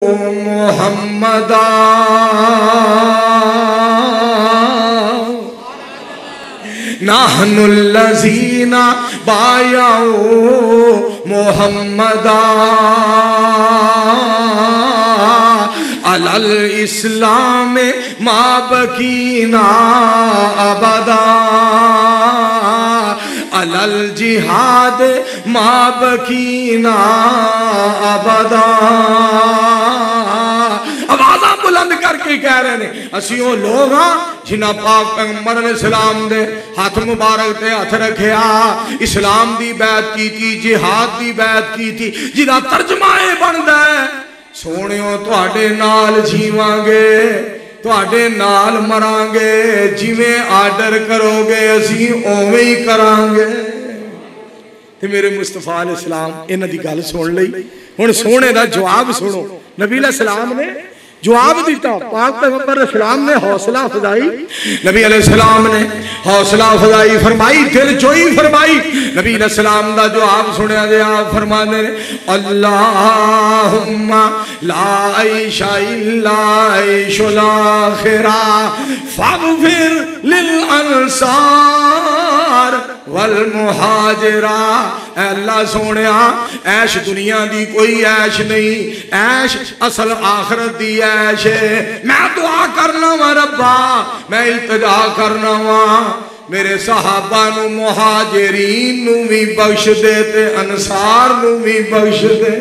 محمد نحن الذین بایعوا محمد علی الاسلام ما بقینا ابدا علی الجہاد ما بقینا ابدا. آوازاں بلند کر کے کہہ رہے ہیں اسی وہ لوگ ہاں جنہاں پاک پیغمبر علیہ السلام دے ہاتھ مبارک تے ہاتھ رکھیا، اسلام دی بیعت کی تھی، جہاد دی بیعت کی تھی، جنہاں ترجمہ بندا ہے سونیوں تواڈے نال جیواں گے، تواڈے نال مران گے، جویں آرڈر کرو گے اسی اوویں ہی کران گے. تے میرے مصطفیٰ علیہ السلام انہاں دی گل سن لئی. ہن سونے دا جواب سنو. نبی علیہ السلام نے جواب دیتا، پاک پیغمبر علیہ السلام نے حوصلہ افزائی، نبی علیہ السلام نے حوصلہ افزائی فرمائی، دل جوئی فرمائی. نبی علیہ السلام دا جواب سنیا دے آپ فرمانے اللہم لا عیش الا عیش الاخرہ فاغفر للانصار والمہاجرہ. اے اللہ سونیا عیش دنیا دی کوئی عیش نہیں، عیش اصل آخرت دی عیش ہے. میں دعا کرنا وا ربا، میں التجا کرنا وا میرے صحابہ نو مہاجرین نو بھی بخش دے تے انصار نو بھی بخش دے.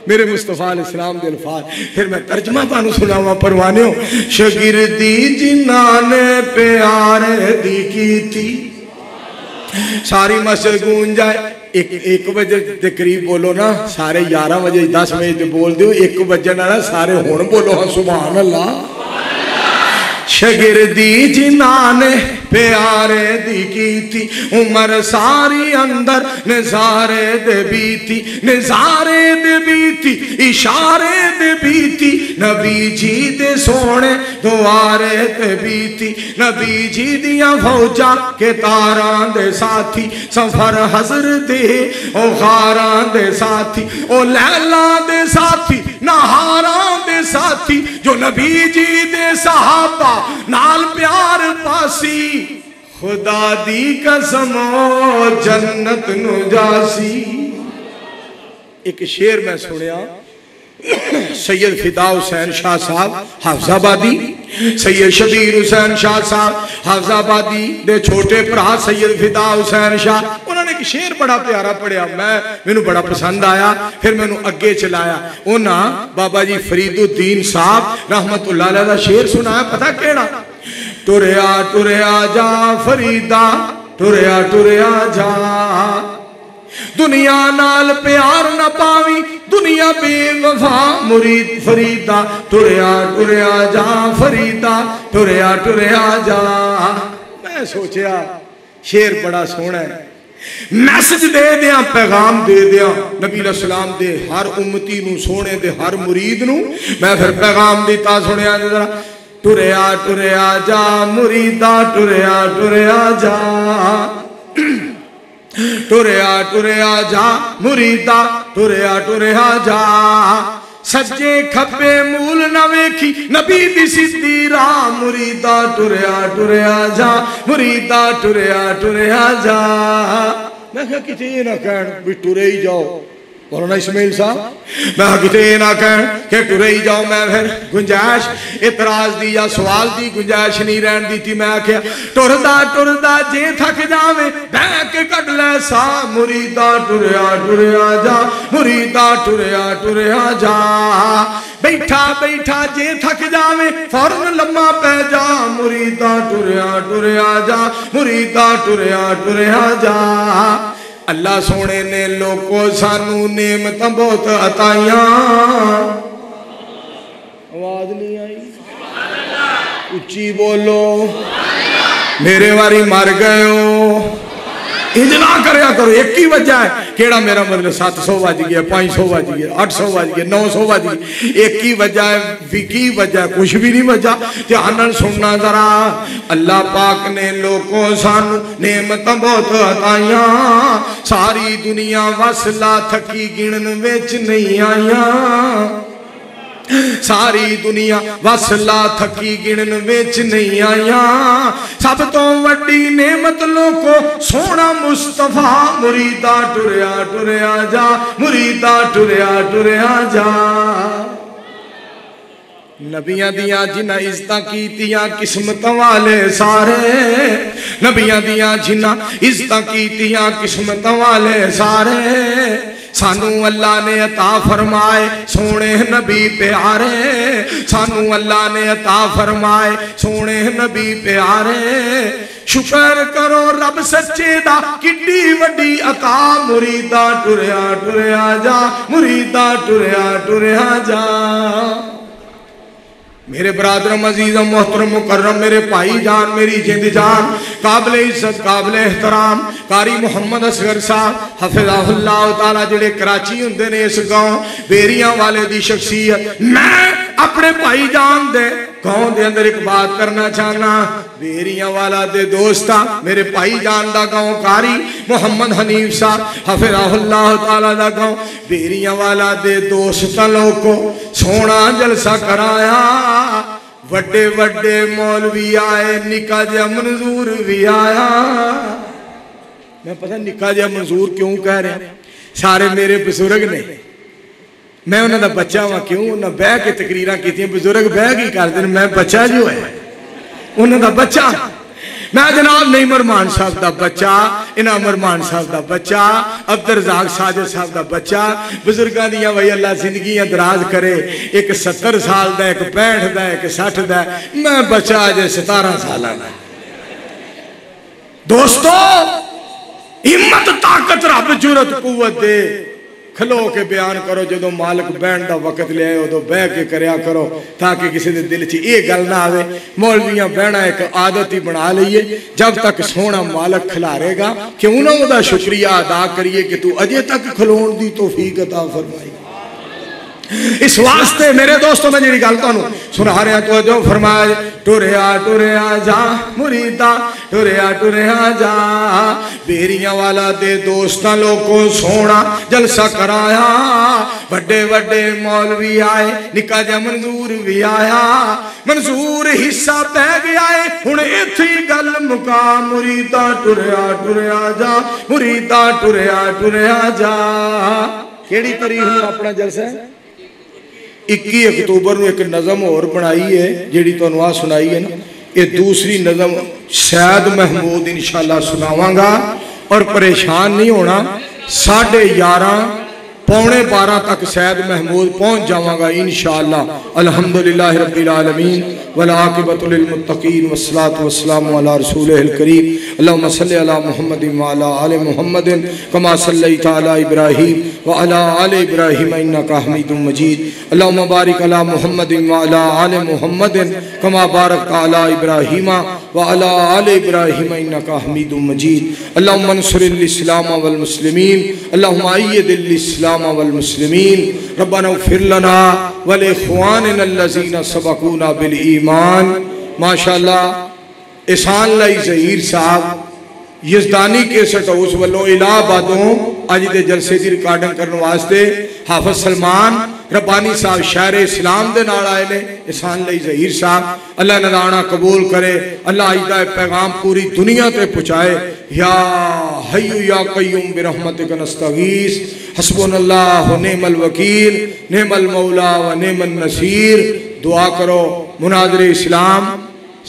میرے مصطفیٰ علیہ السلام دے الفاظ پھر میں ترجمہ تانو سناواں پروانیوں. شاگردی جنہاں نے پیارے دی کی تھی، ساری مسجد گونج جائے. ایک بجے دے قریب بولو نا، سارے 11 بجے 10 بجے تے بول دیو، 1 بجے نا سارے ہون بولو ہاں سبحان اللہ. شاگردی جنہاں نے پیارے دی کی تھی، عمر ساری اندر نظارے دے بیتی، نظارے دے بیتی، اشارے دے بیتی، نبی جی دے سونے دوارے دے بیتی، نبی جی دیاں فوجا کے تاران دے ساتھی، سفر حضر دے او غاران دے ساتھی، او لیلہ دے ساتھی، نہاران دے ساتھی، جو نبی جی دے صحابہ نال پیار پاسی، خدا دی قسم جنت نو جاسی. ایک شعر میں سنیا سید فدا حسین شاہ صاحب حافظ آبادی، سید شبیر حسین شاہ صاحب حافظ آبادی دے چھوٹے پرا سید فدا حسین شاہ، انہوں نے ایک شعر بڑا پیارا پڑھیا، میں بڑا پسند آیا، پھر میں اگے چلایا. انہاں بابا جی فرید الدین صاحب رحمت اللہ علیہ دا شعر سنایا، پتہ کیڑا؟ ٹریا ٹریا جا فریدہ، ٹریا ٹریا جا، دنیا نال پیار نہ پاوی، دنیا بے وفا مرید فریدہ، ٹریا ٹریا جا فریدہ، ٹریا ٹریا جا. میں سوچیا شعر بڑا سونا ہے، میسج دے دیا، پیغام دے دیا نبی علیہ السلام دے ہر امتی نو، سونے دے ہر مرید نو. میں پھر پیغام دیتا سنیا ذرا. ٹریا ٹریا جا مریدہ، ٹریا ٹریا جا، ٹریا ٹریا جا مریدہ، ٹریا ٹریا جا. سجے کھپے مول نہ ویکھی نبی دی سیدھی راہ، مریدہ ٹریا ٹریا جا، مریدہ ٹریا ٹریا جا. میں کہا کتے نہ کہن بھی ٹرے ہی جاؤ مولانا اسماعیل صاحب، میں کتے نہ کہن کہ ٹرے ہی جاؤ. میں پھر گنجائش اعتراض دی یا سوال دی گنجائش نہیں رہن دی تھی. میں کہا ٹردہ ٹردہ جے تھک جاوے بینک کٹ لے سا، مریدہ ٹریا ٹریا جا، مریدہ ٹریا ٹریا جا. بیٹھا بیٹھا جے تھک جاوے فوراً لمحہ پہ جا، مریدہ ٹریا ٹریا جا، مریدہ ٹریا ٹریا جا. اللہ سونے نے لوگوں سانو نعمتاں بہت عطائیاں. آواز نہیں آئی؟ اچھی بولو. میرے واری مر گئے ہو، انجنا کریا کرو. ایک ہی وجہ ہے، کیڑا میرا مطلب 700 بج گیا، 500 بج گیا، 800 بج گیا، 900 بج گیا. ایک ہی وجہ ہے، کی وجہ ہے؟ کچھ بھی نہیں وجہ. دھیان سننا ذرا. اللہ پاک نے لوگوں سانو نعمتاں بہت عطائیاں، ساری دنیا وصلہ تھکی گنن وچ نہیں آئیاں. ساری دنیا وصلہ تھکی گنن وچ نہیں آیا سب تو وڈی نعمت لوکو سونا مصطفیٰ مریدا ٹریا ٹریا جا مریدا ٹریا ٹریا جا نبیاں دیاں جنہ عزتاں کیتیاں قسمت والے سارے نبیاں دیاں جنہ عزتاں کیتیاں قسمت والے سارے سانو اللہ نے عطا فرمائے سونے نبی پیارے سانو اللہ نے عطا فرمائے سونے نبی پیارے شکر کرو رب سچے دا کڈی وڈی عطا مریدا ٹریا ٹریا جا مریدا ٹریا ٹریا جا میرے برادرم عزیزم محترم مکرم میرے بھائی جان میری جند جان قابل عزت قابل احترام قاری محمد اصغر صاحب حفظہ اللہ تعالیٰ جڑے کراچی ہوندے نے اس گاؤں بیریاں والے دی شخصیت میں اپنے بھائی جان دے گاؤں دے اندر ایک بات کرنا چاہنا بیریاں والا دے دوستا میرے بھائی جان دا گاؤں قاری محمد حنیف صاحب حفظہ اللہ تعالیٰ دا گاؤں بیریاں والا دے دوستا لوگوں سونا جلسہ کرایا وڈے وڈے مولوی آئے نکاح جا منظور بھی آیا میں پتہ نکاح جا منظور کیوں کہہ رہے ہیں سارے میرے بزرگ نے میں انہوں نے بچہ ہوا کیوں انہوں نے بے کے تقریرہ کی تھی بزرگ بے کی کر دیں میں بچہ جو ہے انہوں نے بچہ میں جناب نہیں مرمان صاحب دا بچہ انہا مرمان صاحب دا بچہ عبدالرزاق ساجد صاحب دا بچہ بزرگاں دیا وہی اللہ زندگیاں دراز کرے ایک 70 سال دا ایک 65 دا ایک 60 دا میں بچہ آجے 17 سالہ دا دوستو ہمت طاقت رب جرت قوت دے کھلو کے بیان کرو جدو مالک بین دا وقت لے آئے ہو تو بے کے کریا کرو تاکہ کسی دے دل چی ایک گل نہ آوے مولویاں بینا ایک عادت ہی بنا لئیے جب تک سونا مالک کھلارے گا کیوں نہ وہ دا شکریہ ادا کریے کہ تو اجے تک کھلون دی توفیق عطا فرمائی اس واسطے میرے دوستوں میں جیڑی گالتا ہوں سنہا رہے ہیں تو جو فرمائے ٹوریا جا مریدا ٹوریا جا بیریاں والا دے دوستاں لوگوں سونا جلسہ کرایا بڑے بڑے مولوی آئے نکاح جا منظور بھی آیا منظور حصہ پہ گیا ہے انہیں اتھی گل مکا مریدا ٹوریا جا مریدا ٹوریا جا کیڑی تاریخ میں اپنا جلسہ ہے 21 اکتوبر میں ایک نظم اور بنائی ہے جیڑی تو انواع سنائی ہے نا یہ دوسری نظم سید محمود انشاءاللہ سناواں گا اور پریشان نہیں ہونا 11:30 پونے 12 تک سید محمود پہنچ جاواں گا انشاءاللہ الحمدللہ رب العالمین والعاقبۃ للمتقین والصلاة والسلام علی رسولہ الکریم اللہم صلی علی محمد وعلی آل محمد کما صلیت علی ابراہیم وعلی آل ابراہیم انکا حمید مجید اللہم بارک علی محمد وعلی آل محمد کما بارکت علی ابراہیم وعلی آل ابراہیم انکا حمید مجید اللہم انصر الاسلام والمسلمین اللہم اید الاسلام والمسلمین ربنا اغفر لنا والاخواننا الذین سبقونا بالایمان ماشاءاللہ احسان لائی ظہیر صاحب یزدانی کے سٹوس والو الہابادوں آج دے جلسے دی ریکارڈنگ کرنے واسطے حافظ سلمان ربانی صاحب شاعر اسلام دے نال آئے نے احسان لائی ظہیر صاحب اللہ ندانہ قبول کرے اللہ آجدہ پیغام پوری دنیا تے پہنچائے یا حیو یا قیوم برحمتک نستغیث حسبنا اللہ نعم الوکیل نعم المولا و نعم النصیر دعا کرو مناظر اسلام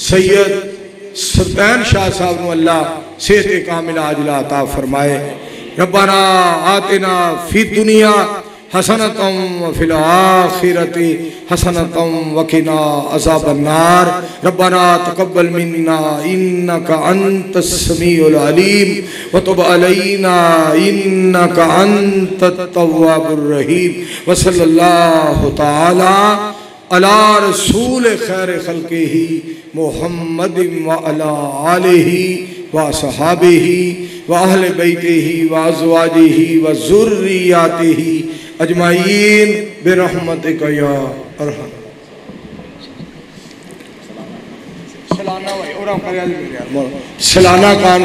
سید سلطان شاہ صاحب نو اللہ صحت کامل عاجلہ عطا فرمائے ربنا آتنا فی دنیا حسنتم وفی الآخرت حسنتم وقنا عذاب النار ربنا تقبل منا انکا انت السمیع العلیم وتب علینا انکا انت التواب الرحیم وصلی اللہ تعالی علی رسول خیر خلقہ محمد وعلی آلہ وصحابہ وآہل بیتہ وازواجہ وذریاتہ اجمعین برحمتک یا ارحم سلانہ کان